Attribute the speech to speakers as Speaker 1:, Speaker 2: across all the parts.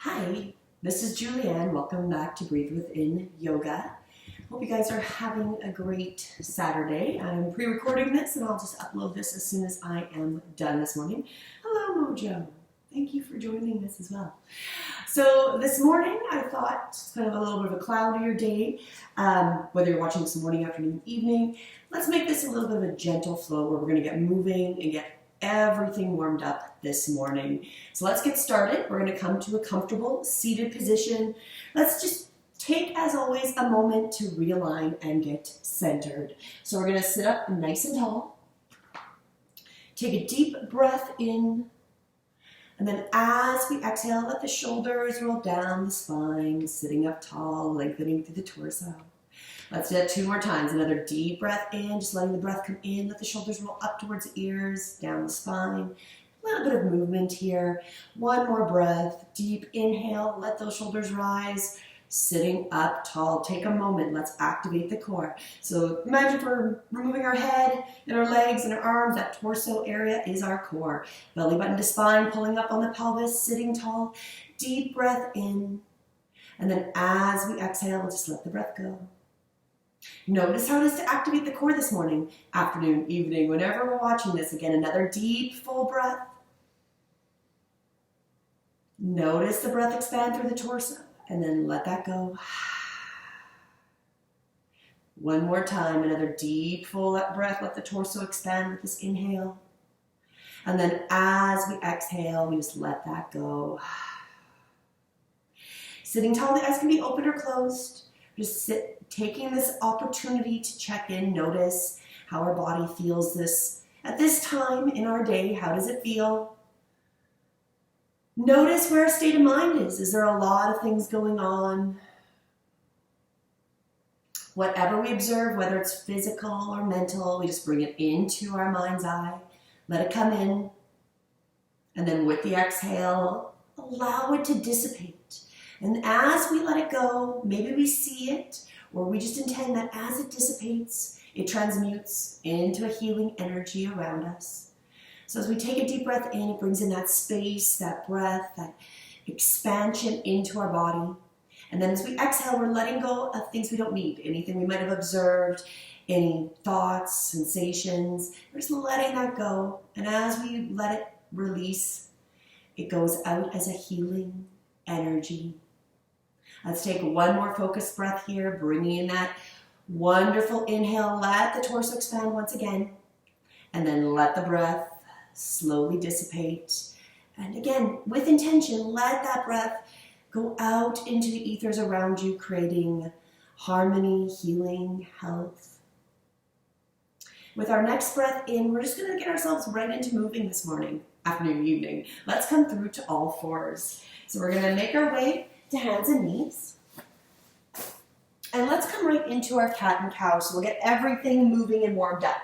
Speaker 1: Hi, this is Julianne. Welcome back to Breathe Within Yoga. Hope you guys are having a great Saturday. I'm pre-recording this and I'll just upload this as soon as I am done this morning. Hello, Mojo. Thank you for joining us as well. So this morning I thought it's kind of a little bit of a cloudier day, whether you're watching this morning, afternoon, evening. Let's make this a little bit of a gentle flow where we're going to get moving and get everything warmed up this morning. So let's get started. We're going to come to a comfortable seated position. Let's just take, as always, a moment to realign and get centered. So we're going to sit up nice and tall. Take a deep breath in. And then as we exhale, let the shoulders roll down the spine, sitting up tall, lengthening through the torso. Let's do that 2 more times. Another deep breath in, just letting the breath come in. Let the shoulders roll up towards the ears, down the spine. A little bit of movement here. 1 more breath. Deep inhale, let those shoulders rise. Sitting up tall. Take a moment. Let's activate the core. So imagine we're removing our head and our legs and our arms. That torso area is our core. Belly button to spine, pulling up on the pelvis, sitting tall. Deep breath in. And then as we exhale, we'll just let the breath go. Notice how it is to activate the core this morning, afternoon, evening, whenever we're watching this. Again, another deep, full breath. Notice the breath expand through the torso, and then let that go. 1 more time, another deep, full breath. Let the torso expand with this inhale. And then as we exhale, we just let that go. Sitting tall, the eyes can be open or closed. Just taking this opportunity to check in, notice how our body feels this at this time in our day. How does it feel? Notice where our state of mind is. Is there a lot of things going on? Whatever we observe, whether it's physical or mental, we just bring it into our mind's eye. Let it come in. And then with the exhale, allow it to dissipate. And as we let it go, maybe we see it, or we just intend that as it dissipates, it transmutes into a healing energy around us. So as we take a deep breath in, it brings in that space, that breath, that expansion into our body. And then as we exhale, we're letting go of things we don't need, anything we might have observed, any thoughts, sensations. We're just letting that go. And as we let it release, it goes out as a healing energy. Let's take 1 more focused breath here, bringing in that wonderful inhale. Let the torso expand once again. And then let the breath slowly dissipate. And again, with intention, let that breath go out into the ethers around you, creating harmony, healing, health. With our next breath in, we're just going to get ourselves right into moving this morning, afternoon, evening. Let's come through to all fours. So we're going to make our way to hands and knees. And let's come right into our cat and cow. So we'll get everything moving and warmed up.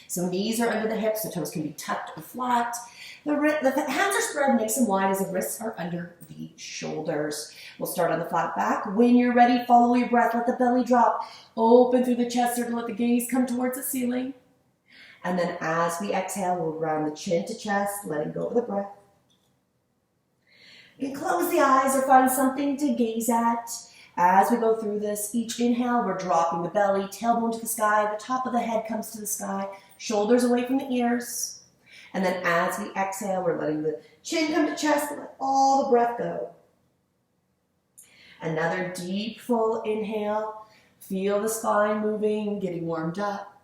Speaker 1: So knees are under the hips, the toes can be tucked or flat. The hands are spread nice and wide as the wrists are under the shoulders. We'll start on the flat back. When you're ready, follow your breath. Let the belly drop. Open through the chest circle. Let the gaze come towards the ceiling. And then as we exhale, we'll round the chin to chest, letting go of the breath. You can close the eyes or find something to gaze at. As we go through this, each inhale, we're dropping the belly, tailbone to the sky, the top of the head comes to the sky, shoulders away from the ears. And then as we exhale, we're letting the chin come to chest and let all the breath go. Another deep, full inhale. Feel the spine moving, getting warmed up.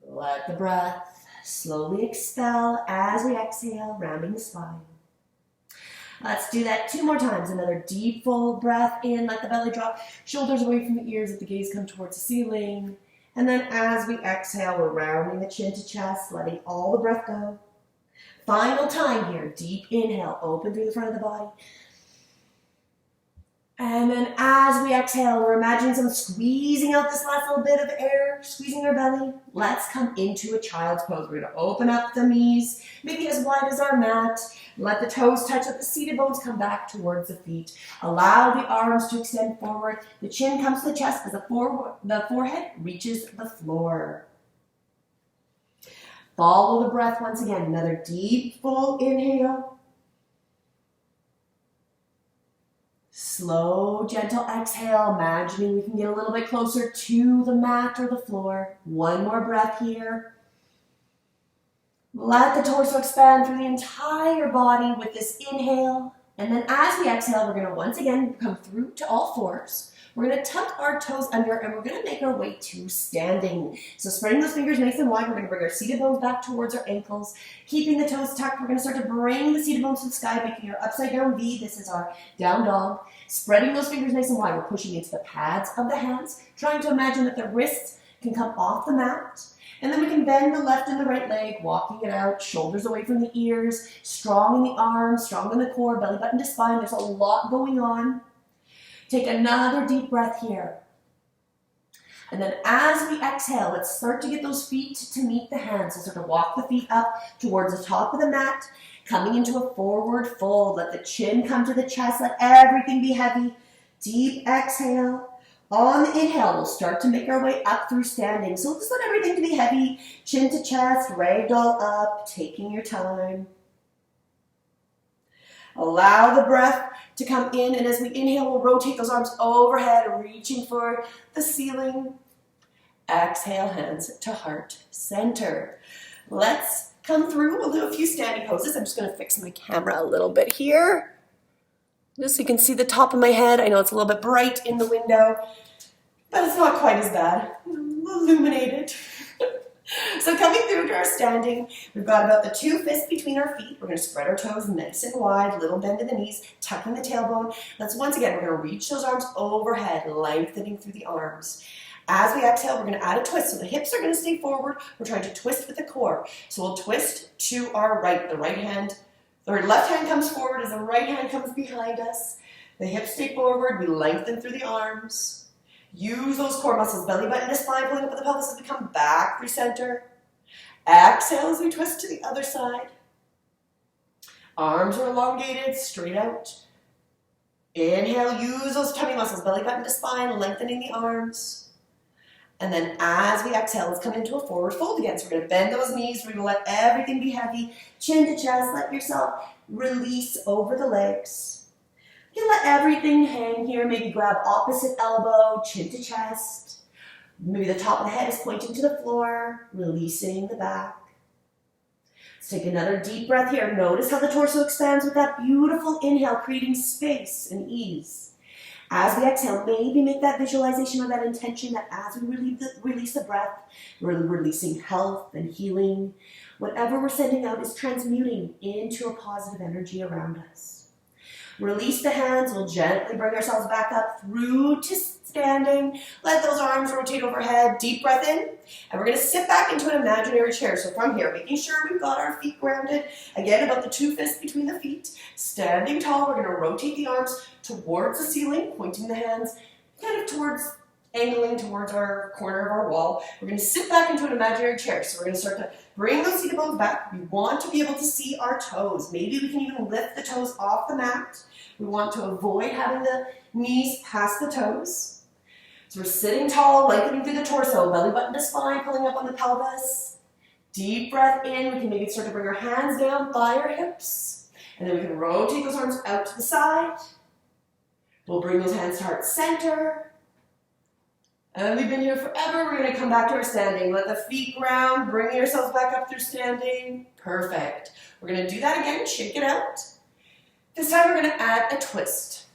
Speaker 1: Let the breath slowly expel as we exhale, rounding the spine. Let's do that 2 more times. Another deep, full breath in. Let the belly drop. Shoulders away from the ears. Let the gaze come towards the ceiling. And then as we exhale, we're rounding the chin to chest, letting all the breath go. Final time here. Deep inhale. Open through the front of the body. And then as we exhale, we're imagining someone squeezing out this last little bit of air, squeezing our belly. Let's come into a child's pose. We're going to open up the knees, maybe as wide as our mat. Let the toes touch, let the seated bones come back towards the feet. Allow the arms to extend forward. The chin comes to the chest as the forehead reaches the floor. Follow the breath once again. Another deep, full inhale. Slow, gentle exhale, imagining we can get a little bit closer to the mat or the floor. One more breath here. Let the torso expand through the entire body with this inhale. And then as we exhale, we're going to once again come through to all fours. We're going to tuck our toes under and we're going to make our way to standing. So spreading those fingers nice and wide, we're going to bring our seated bones back towards our ankles. Keeping the toes tucked, we're going to start to bring the seated bones to the sky, making our upside down V. This is our down dog. Spreading those fingers nice and wide, we're pushing into the pads of the hands, trying to imagine that the wrists can come off the mat. And then we can bend the left and the right leg, walking it out, shoulders away from the ears, strong in the arms, strong in the core, belly button to spine. There's a lot going on. Take another deep breath here. And then as we exhale, let's start to get those feet to meet the hands. So start to walk the feet up towards the top of the mat, coming into a forward fold. Let the chin come to the chest. Let everything be heavy. Deep exhale. On the inhale, we'll start to make our way up through standing. So just let everything to be heavy. Chin to chest, ragdoll up, taking your time. Allow the breath to come in, and as we inhale, we'll rotate those arms overhead, reaching for the ceiling. Exhale, hands to heart center. Let's come through. We'll do a few standing poses. I'm just going to fix my camera a little bit here, just so you can see the top of my head. I know it's a little bit bright in the window, but it's not quite as bad. Illuminated. So coming through to our standing, we've got about the 2 fists between our feet. We're going to spread our toes nice and wide, little bend in the knees, tucking the tailbone. Let's once again, we're going to reach those arms overhead, lengthening through the arms. As we exhale, we're going to add a twist. So the hips are going to stay forward. We're trying to twist with the core. So we'll twist to our right. The left hand comes forward as the right hand comes behind us. The hips stay forward. We lengthen through the arms. Use those core muscles, belly button to spine, pulling up with the pelvis as we come back through center. Exhale as we twist to the other side. Arms are elongated, straight out. Inhale, use those tummy muscles, belly button to spine, lengthening the arms. And then as we exhale, let's come into a forward fold again. So we're going to bend those knees. We're going to let everything be heavy. Chin to chest, let yourself release over the legs. You can let everything hang here. Maybe grab opposite elbow, chin to chest. Maybe the top of the head is pointing to the floor, releasing the back. Let's take another deep breath here. Notice how the torso expands with that beautiful inhale, creating space and ease. As we exhale, maybe make that visualization or that intention that as we release the breath, we're releasing health and healing. Whatever we're sending out is transmuting into a positive energy around us. Release the hands. We'll gently bring ourselves back up through to standing. Let those arms rotate overhead. Deep breath in. And we're going to sit back into an imaginary chair. So from here, making sure we've got our feet grounded. Again, about the 2 fists between the feet. Standing tall, we're going to rotate the arms towards the ceiling, pointing the hands kind of angling towards our corner of our wall. We're going to sit back into an imaginary chair. So we're going to start to bring those seated bones back. We want to be able to see our toes. Maybe we can even lift the toes off the mat. We want to avoid having the knees past the toes. So we're sitting tall, lengthening through the torso, belly button to spine, pulling up on the pelvis. Deep breath in. We can maybe start to bring our hands down by our hips. And then we can rotate those arms out to the side. We'll bring those hands to heart center. And we've been here forever. We're going to come back to our standing. Let the feet ground. Bring yourselves back up through standing. Perfect. We're going to do that again. Shake it out. This time we're going to add a twist.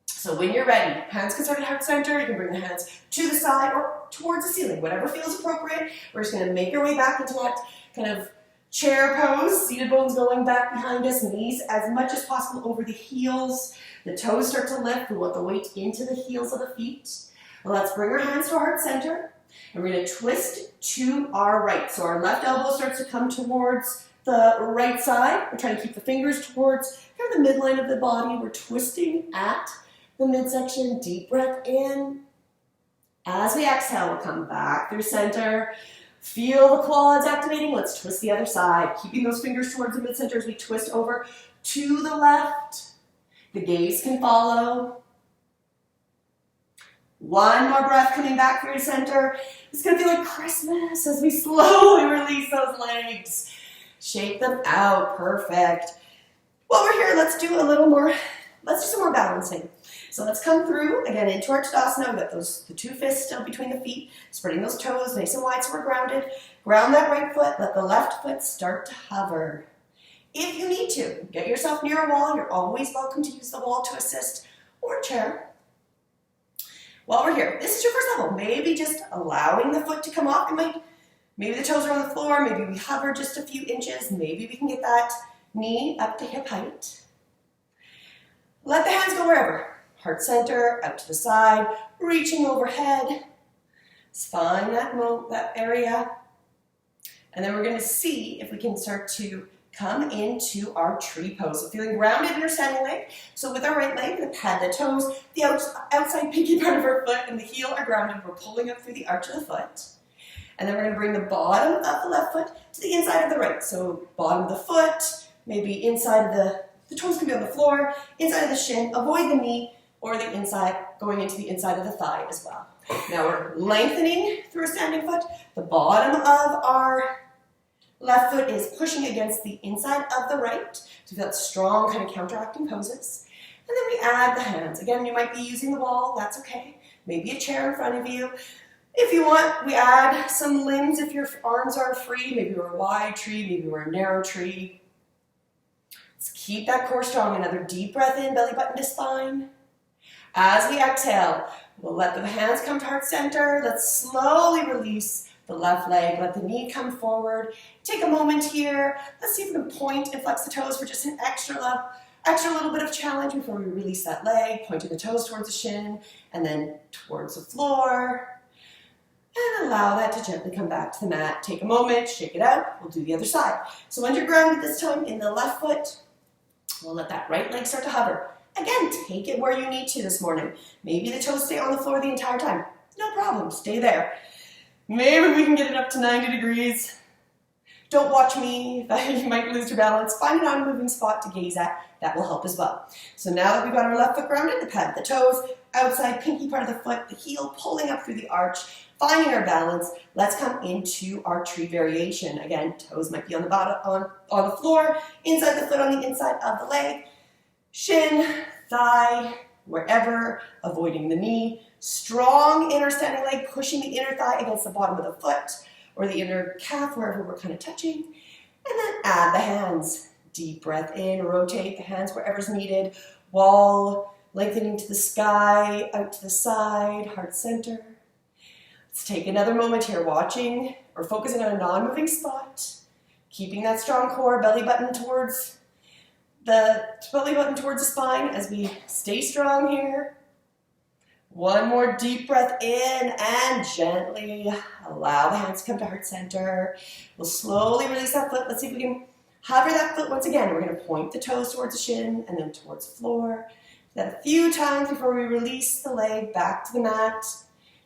Speaker 1: So when you're ready, hands can start at heart center. You can bring the hands to the side or towards the ceiling, whatever feels appropriate. We're just going to make our way back into that kind of chair pose. Seated bones going back behind us. Knees as much as possible over the heels. The toes start to lift. We want the weight into the heels of the feet. Let's bring our hands to our heart center, and we're going to twist to our right. So our left elbow starts to come towards the right side. We're trying to keep the fingers towards kind of the midline of the body. We're twisting at the midsection. Deep breath in. As we exhale, we'll come back through center. Feel the quads activating. Let's twist the other side, keeping those fingers towards the mid-center as we twist over to the left. The gaze can follow. One more breath coming back through center. It's going to feel like Christmas as we slowly release those legs. Shake them out. Perfect. While we're here, let's do some more balancing. So let's come through, again, into our Tadasana. We've got the two fists still between the feet, spreading those toes nice and wide so we're grounded. Ground that right foot, let the left foot start to hover. If you need to, get yourself near a wall. You're always welcome to use the wall to assist, or a chair. While we're here, this is your first level. Maybe just allowing the foot to come off. Maybe the toes are on the floor, maybe we hover just a few inches, maybe we can get that knee up to hip height. Let the hands go wherever. Heart center, out to the side, reaching overhead. Find that area. And then we're going to see if we can start to come into our tree pose. So feeling grounded in our standing leg. So with our right leg, we pad the toes, the outside pinky part of our foot and the heel are grounded. We're pulling up through the arch of the foot. And then we're going to bring the bottom of the left foot to the inside of the right. So bottom of the foot, maybe inside of the toes can be on the floor, inside of the shin, avoid the knee, or the inside, going into the inside of the thigh as well. Now we're lengthening through a standing foot. The bottom of our left foot is pushing against the inside of the right. So feel that strong kind of counteracting poses. And then we add the hands. Again, you might be using the wall, that's okay. Maybe a chair in front of you. If you want, we add some limbs if your arms are free. Maybe we're a wide tree, maybe we're a narrow tree. Let's keep that core strong. Another deep breath in, belly button to spine. As we exhale, we'll let the hands come to heart center. Let's slowly release the left leg. Let the knee come forward. Take a moment here. Let's see if we can point and flex the toes for just an extra little bit of challenge before we release that leg. Pointing the toes towards the shin and then towards the floor. And allow that to gently come back to the mat. Take a moment, shake it out. We'll do the other side. So when you're grounded this time in the left foot, we'll let that right leg start to hover. Again, take it where you need to this morning. Maybe the toes stay on the floor the entire time. No problem, stay there. Maybe we can get it up to 90 degrees. Don't watch me, you might lose your balance. Find a non-moving spot to gaze at. That will help as well. So now that we've got our left foot grounded, the pad, the toes, outside pinky part of the foot, the heel pulling up through the arch, finding our balance, let's come into our tree variation. Again, toes might be on the bottom, on the floor, inside the foot on the inside of the leg, shin, thigh, wherever, avoiding the knee. Strong inner standing leg, pushing the inner thigh against the bottom of the foot, or the inner calf, wherever we're kind of touching. And then add the hands. Deep breath in, rotate the hands wherever's needed. Wall lengthening to the sky, out to the side, heart center. Let's take another moment here, watching or focusing on a non-moving spot. Keeping that strong core, belly button towards the spine as we stay strong here. One more deep breath in and gently allow the hands to come to heart center. We'll slowly release that foot. Let's see if we can hover that foot once again. We're going to point the toes towards the shin and then towards the floor. That a few times before we release the leg back to the mat.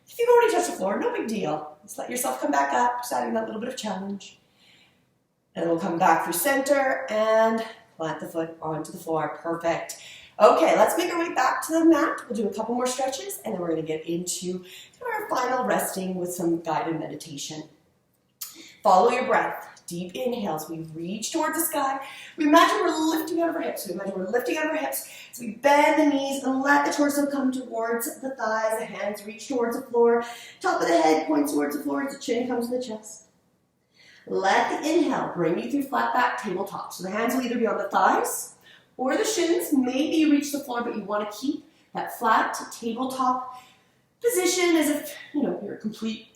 Speaker 1: If you've already touched the floor, no big deal. Just let yourself come back up, just adding that little bit of challenge. And we'll come back through center and plant the foot onto the floor. Perfect. Okay, let's make our way back to the mat. We'll do a couple more stretches, and then we're going to get into our final resting with some guided meditation. Follow your breath. Deep inhales. We reach towards the sky. We imagine we're lifting out of our hips. So we bend the knees and let the torso come towards the thighs. The hands reach towards the floor. Top of the head points towards the floor as the chin comes to the chest. Let the inhale bring you through flat back tabletop. So the hands will either be on the thighs or the shins. Maybe you reach the floor, but you want to keep that flat tabletop position as if you're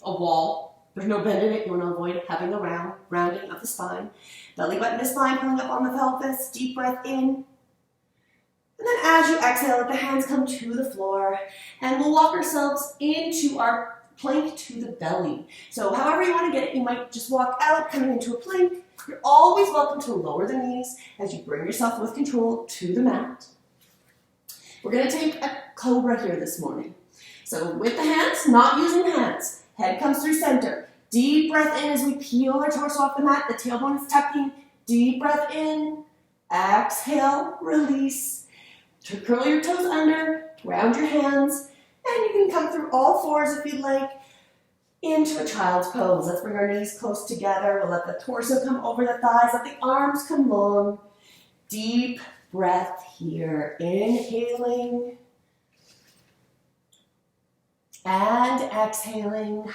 Speaker 1: a wall. There's no bend in it. You want to avoid having a rounding of the spine. Belly button to spine, pulling up on the pelvis. Deep breath in. And then as you exhale, let the hands come to the floor. And we'll walk ourselves into our plank to the belly. So however you want to get it, you might just walk out, coming into a plank. You're always welcome to lower the knees as you bring yourself with control to the mat. We're going to take a cobra here this morning. So with the hands, not using the hands. Head comes through center. Deep breath in as we peel our torso off the mat. The tailbone is tucking. Deep breath in. Exhale, release. Curl your toes under. Ground your hands. And you can come through all fours if you'd like into a child's pose. Let's bring our knees close together. We'll let the torso come over the thighs. Let the arms come long. Deep breath here. Inhaling. And exhaling.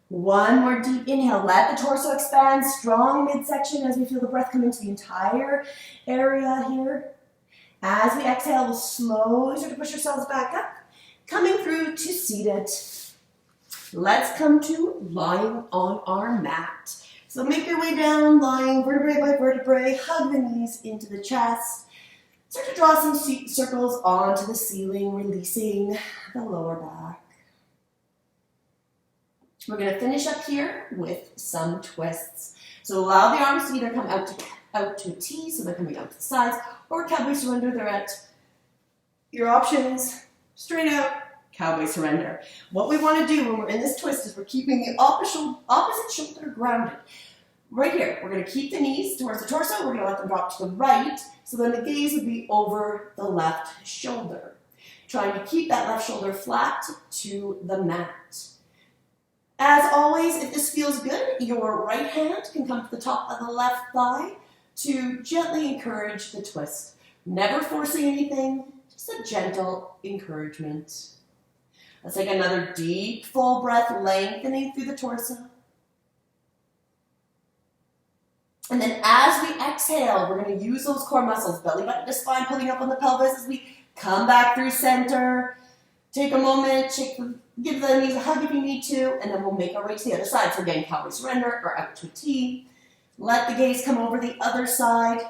Speaker 1: One more deep inhale. Let the torso expand. Strong midsection as we feel the breath come into the entire area here. As we exhale, we'll slowly start to push ourselves back up. Coming through to seated. Let's come to lying on our mat. So make your way down, lying vertebrae by vertebrae. Hug the knees into the chest. Start to draw some circles onto the ceiling, releasing the lower back. We're going to finish up here with some twists. So allow the arms to either come out to a T, so they're coming out to the sides, or cowboy surrender. They're at your options. Straight out, cowboy surrender. What we want to do when we're in this twist is we're keeping the opposite shoulder grounded. Right here, we're going to keep the knees towards the torso. We're going to let them drop to the right, so then the gaze would be over the left shoulder. Trying to keep that left shoulder flat to the mat. As always, if this feels good, your right hand can come to the top of the left thigh to gently encourage the twist. Never forcing anything, just a gentle encouragement. Let's take another deep, full breath, lengthening through the torso. And then as we exhale, we're going to use those core muscles, belly button to spine, pulling up on the pelvis as we come back through center. Take a moment, give the knees a hug if you need to, and then we'll make our way to the other side. So again, cowboy surrender or out to a T. Let the gaze come over the other side.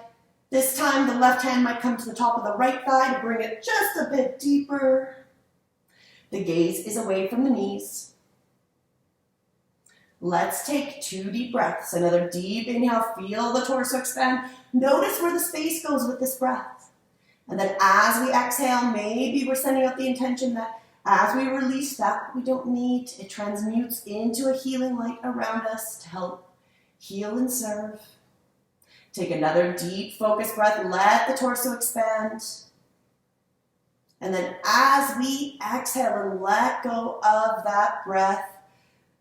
Speaker 1: This time the left hand might come to the top of the right thigh to bring it just a bit deeper. The gaze is away from the knees. Let's take 2 deep breaths. Another deep inhale, feel the torso expand. Notice where the space goes with this breath. And then as we exhale, maybe we're sending out the intention that as we release that we don't need, it transmutes into a healing light around us to help heal and serve. Take another deep focused breath. Let the torso expand. And then as we exhale and let go of that breath,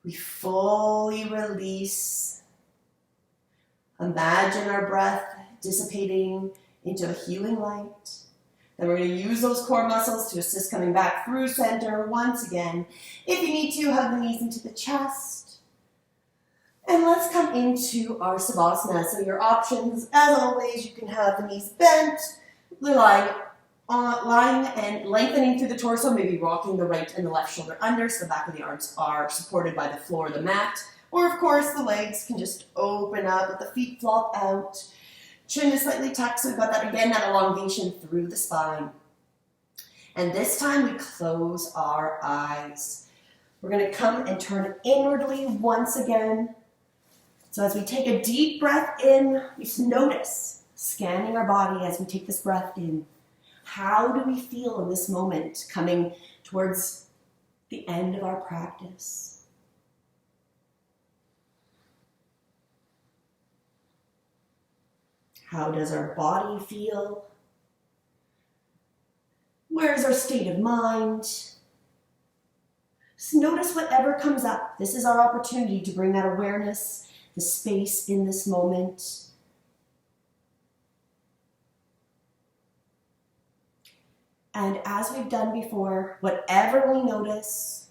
Speaker 1: we fully release. Imagine our breath dissipating into a healing light. Then we're going to use those core muscles to assist coming back through center once again. If you need to, hug the knees into the chest. And let's come into our Savasana. So your options, as always, you can have the knees bent, lying and lengthening through the torso, maybe rocking the right and the left shoulder under so the back of the arms are supported by the floor of the mat. Or, of course, the legs can just open up, let the feet flop out. Chin is slightly tucked, so we've got that again, that elongation through the spine. And this time we close our eyes. We're going to come and turn inwardly once again. So as we take a deep breath in, we just notice, scanning our body as we take this breath in. How do we feel in this moment coming towards the end of our practice? How does our body feel? Where is our state of mind? Just notice whatever comes up. This is our opportunity to bring that awareness, the space in this moment. And as we've done before, whatever we notice,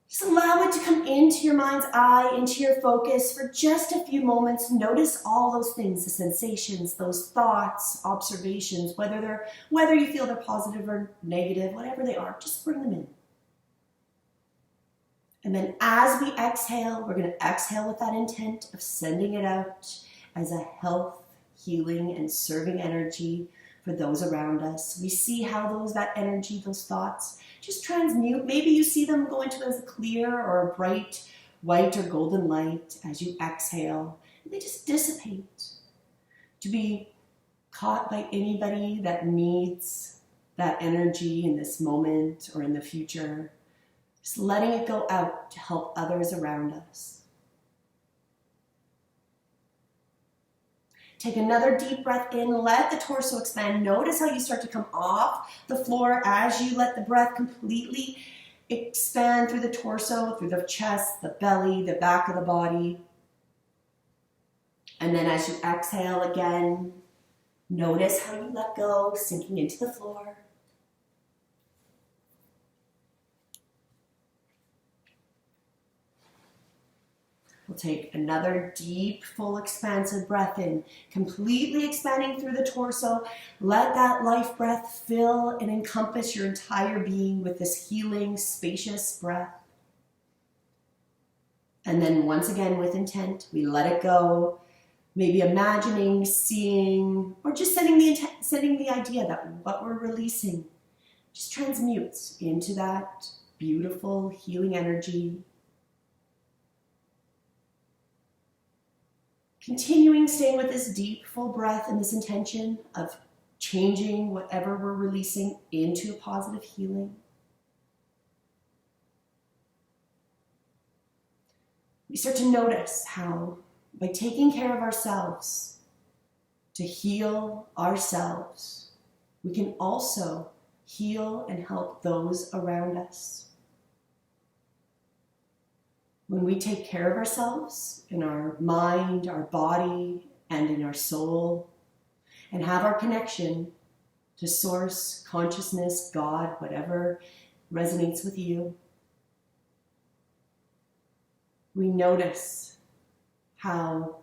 Speaker 1: just allow it to come into your mind's eye, into your focus for just a few moments. Notice all those things, the sensations, those thoughts, observations, whether you feel they're positive or negative, whatever they are, just bring them in. And then as we exhale, we're going to exhale with that intent of sending it out as a health, healing, and serving energy for those around us. We see how that energy, those thoughts, just transmute. Maybe you see them go into as a clear or a bright white or golden light as you exhale. And they just dissipate. To be caught by anybody that needs that energy in this moment or in the future. Just letting it go out to help others around us. Take another deep breath in, let the torso expand. Notice how you start to come off the floor as you let the breath completely expand through the torso, through the chest, the belly, the back of the body. And then as you exhale again, notice how you let go, sinking into the floor. We'll take another deep, full, expansive breath in, completely expanding through the torso. Let that life breath fill and encompass your entire being with this healing, spacious breath. And then once again, with intent, we let it go. Maybe imagining, seeing, or just sending the idea that what we're releasing just transmutes into that beautiful healing energy. Continuing, staying with this deep, full breath and this intention of changing whatever we're releasing into positive healing. We start to notice how by taking care of ourselves, to heal ourselves, we can also heal and help those around us. When we take care of ourselves in our mind, our body, and in our soul, and have our connection to source, consciousness, God, whatever resonates with you, we notice how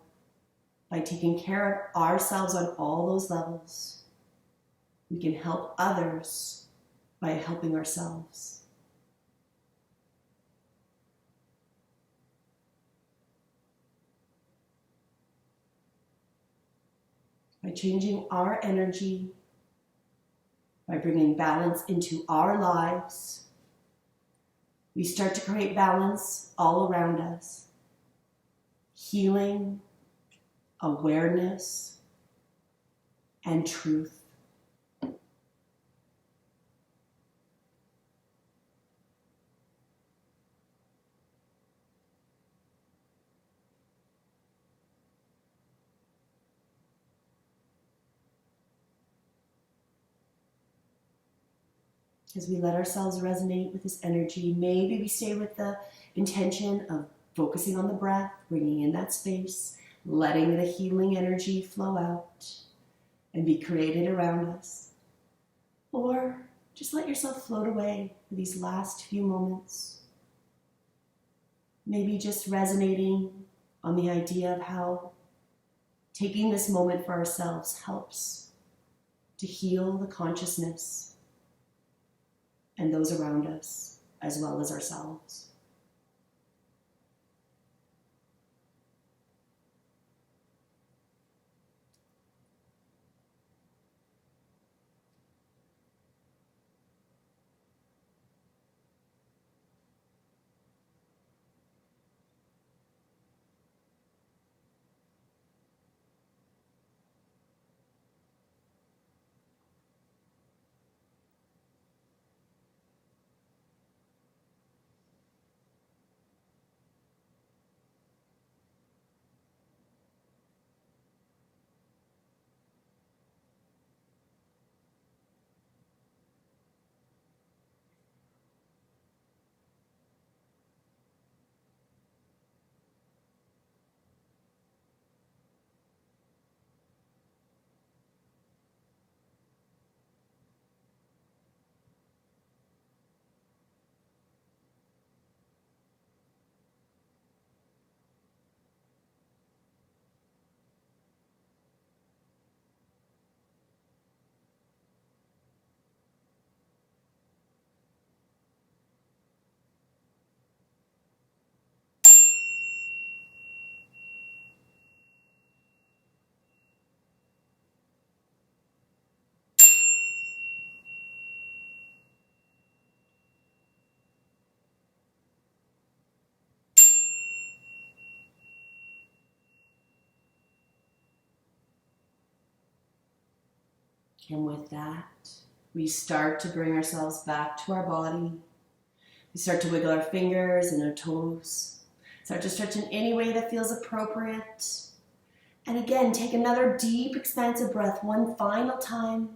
Speaker 1: by taking care of ourselves on all those levels, we can help others by helping ourselves. By changing our energy, by bringing balance into our lives, we start to create balance all around us. Healing, awareness, and truth. As we let ourselves resonate with this energy, maybe we stay with the intention of focusing on the breath, bringing in that space, letting the healing energy flow out and be created around us. Or just let yourself float away for these last few moments. Maybe just resonating on the idea of how taking this moment for ourselves helps to heal the consciousness and those around us, as well as ourselves. And with that, we start to bring ourselves back to our body. We start to wiggle our fingers and our toes. Start to stretch in any way that feels appropriate. And again, take another deep, expansive breath one final time.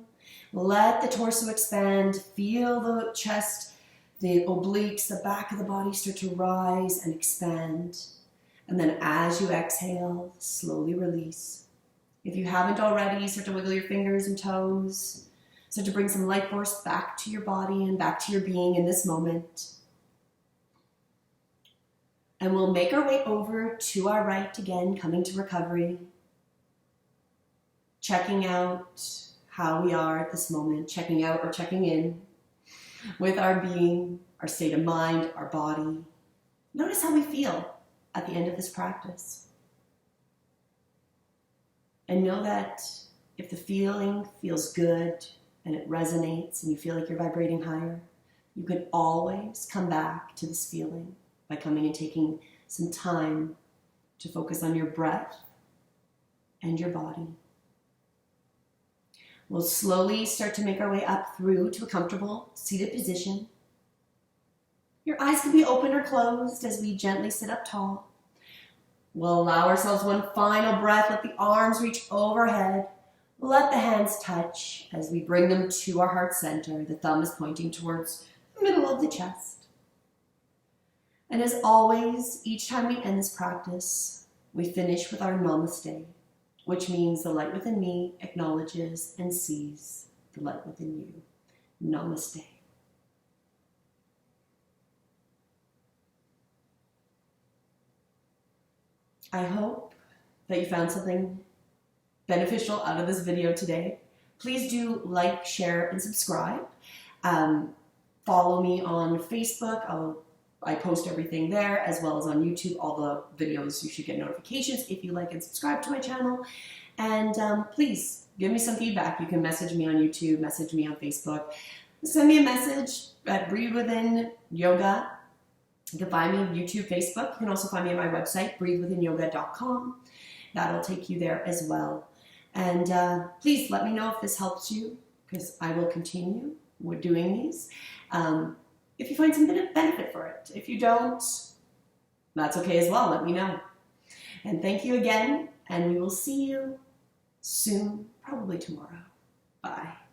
Speaker 1: Let the torso expand. Feel the chest, the obliques, the back of the body start to rise and expand. And then as you exhale, slowly release. If you haven't already, start to wiggle your fingers and toes. Start to bring some life force back to your body and back to your being in this moment. And we'll make our way over to our right again, coming to recovery, checking out how we are at this moment, checking out or checking in with our being, our state of mind, our body. Notice how we feel at the end of this practice. And know that if the feeling feels good and it resonates and you feel like you're vibrating higher, you can always come back to this feeling by coming and taking some time to focus on your breath and your body. We'll slowly start to make our way up through to a comfortable seated position. Your eyes can be open or closed as we gently sit up tall. We'll allow ourselves one final breath. Let the arms reach overhead. Let the hands touch as we bring them to our heart center. The thumb is pointing towards the middle of the chest. And as always, each time we end this practice, we finish with our namaste, which means the light within me acknowledges and sees the light within you. Namaste. I hope that you found something beneficial out of this video today. Please do like, share, and subscribe. Follow me on Facebook. I post everything there, as well as on YouTube, all the videos. You should get notifications if you like and subscribe to my channel. And please give me some feedback. You can message me on YouTube, message me on Facebook. Send me a message at Breathe Within Yoga. You can find me on YouTube, Facebook. You can also find me on my website, breathewithinyoga.com. That'll take you there as well. And please let me know if this helps you, because I will continue with doing these. If you find some benefit for it. If you don't, that's okay as well. Let me know. And thank you again, and we will see you soon, probably tomorrow. Bye.